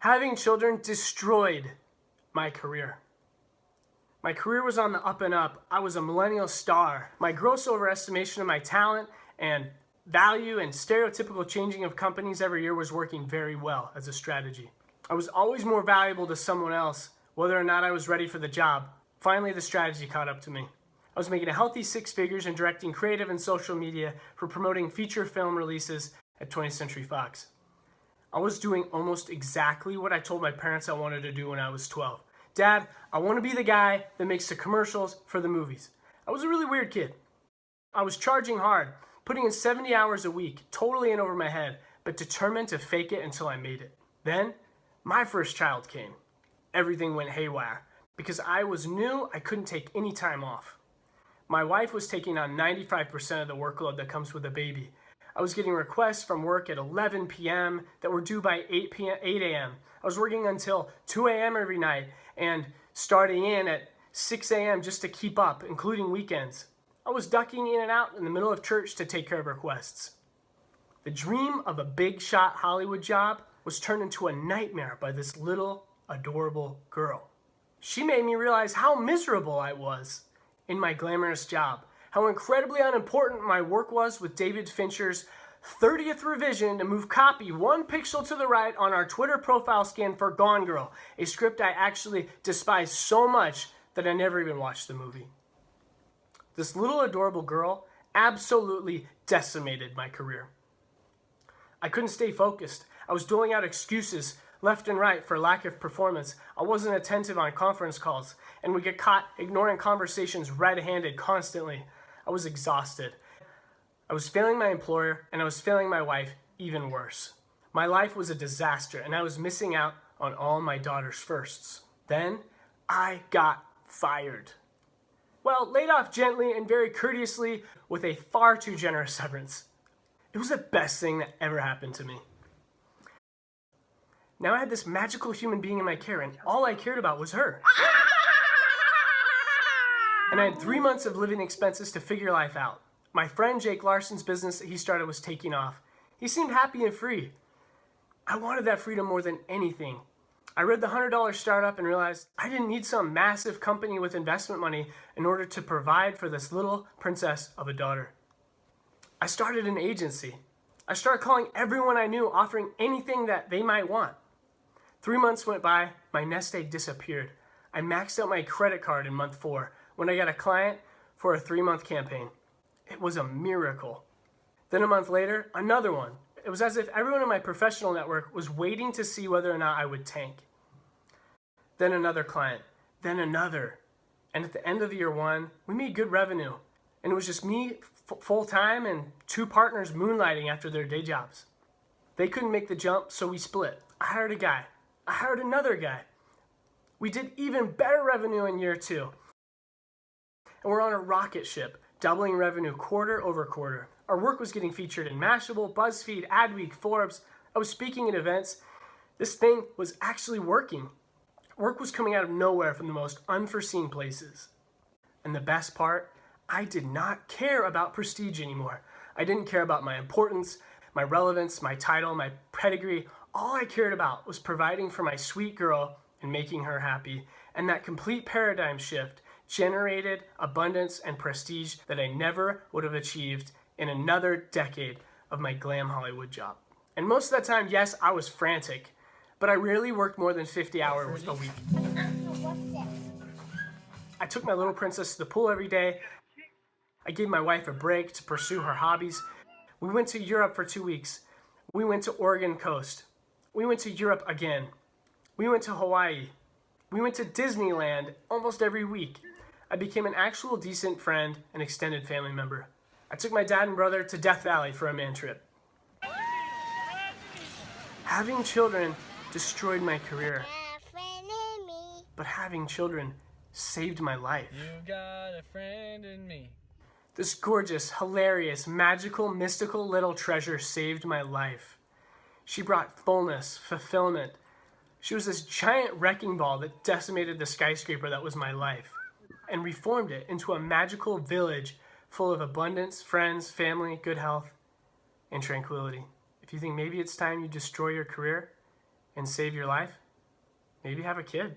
Having children destroyed my career. My career was on the up and up. I was a millennial star. My gross overestimation of my talent and value and stereotypical changing of companies every year was working very well as a strategy. I was always more valuable to someone else, whether or not I was ready for the job. Finally, the strategy caught up to me. I was making a healthy 6 figures and directing creative and social media for promoting feature film releases at 20th Century Fox. I was doing almost exactly what I told my parents I wanted to do when I was 12. Dad, I want to be the guy that makes the commercials for the movies. I was a really weird kid. I was charging hard, putting in 70 hours a week, totally in over my head, but determined to fake it until I made it. Then, my first child came. Everything went haywire. Because I was new, I couldn't take any time off. My wife was taking on 95% of the workload that comes with a baby. I was getting requests from work at 11 p.m. that were due by 8 a.m. I was working until 2 a.m. every night and starting in at 6 a.m. just to keep up, including weekends. I was ducking in and out in the middle of church to take care of requests. The dream of a big shot Hollywood job was turned into a nightmare by this little, adorable girl. She made me realize how miserable I was in my glamorous job, how incredibly unimportant my work was with David Fincher's 30th revision to move copy 1 pixel to the right on our Twitter profile scan for Gone Girl, a script I actually despise so much that I never even watched the movie. This little adorable girl absolutely decimated my career. I couldn't stay focused. I was doling out excuses left and right for lack of performance. I wasn't attentive on conference calls and would get caught ignoring conversations red-handed constantly. I was exhausted. I was failing my employer and I was failing my wife even worse. My life was a disaster and I was missing out on all my daughter's firsts. Then I got fired. Well, laid off gently and very courteously with a far too generous severance. It was the best thing that ever happened to me. Now I had this magical human being in my care and all I cared about was her. And I had 3 months of living expenses to figure life out. My friend Jake Larson's business that he started was taking off. He seemed happy and free. I wanted that freedom more than anything. I read the $100 Startup and realized I didn't need some massive company with investment money in order to provide for this little princess of a daughter. I started an agency. I started calling everyone I knew, offering anything that they might want. 3 months went by, my nest egg disappeared. I maxed out my credit card in month 4 when I got a client for a 3-month campaign. It was a miracle. Then a month later, another one. It was as if everyone in my professional network was waiting to see whether or not I would tank. Then another client, then another. And at the end of the year 1, we made good revenue. And it was just me full-time and 2 partners moonlighting after their day jobs. They couldn't make the jump, so we split. I hired a guy. I hired another guy. We did even better revenue in year 2. And we're on a rocket ship, doubling revenue quarter over quarter. Our work was getting featured in Mashable, BuzzFeed, Adweek, Forbes. I was speaking at events. This thing was actually working. Work was coming out of nowhere from the most unforeseen places. And the best part, I did not care about prestige anymore. I didn't care about my importance, my relevance, my title, my pedigree. All I cared about was providing for my sweet girl and making her happy. And that complete paradigm shift generated abundance and prestige that I never would have achieved in another decade of my glam Hollywood job. And most of that time, yes, I was frantic, but I rarely worked more than 50 hours a week. I took my little princess to the pool every day. I gave my wife a break to pursue her hobbies. We went to Europe for 2 weeks. We went to Oregon coast. We went to Europe again. We went to Hawaii. We went to Disneyland almost every week. I became an actual decent friend and extended family member. I took my dad and brother to Death Valley for a man trip. Having children destroyed my career, but having children saved my life. You got a friend in me. This gorgeous, hilarious, magical, mystical little treasure saved my life. She brought fullness, fulfillment. She was this giant wrecking ball that decimated the skyscraper that was my life and reformed it into a magical village full of abundance, friends, family, good health, and tranquility. If you think maybe it's time you destroy your career, and save your life? Maybe have a kid.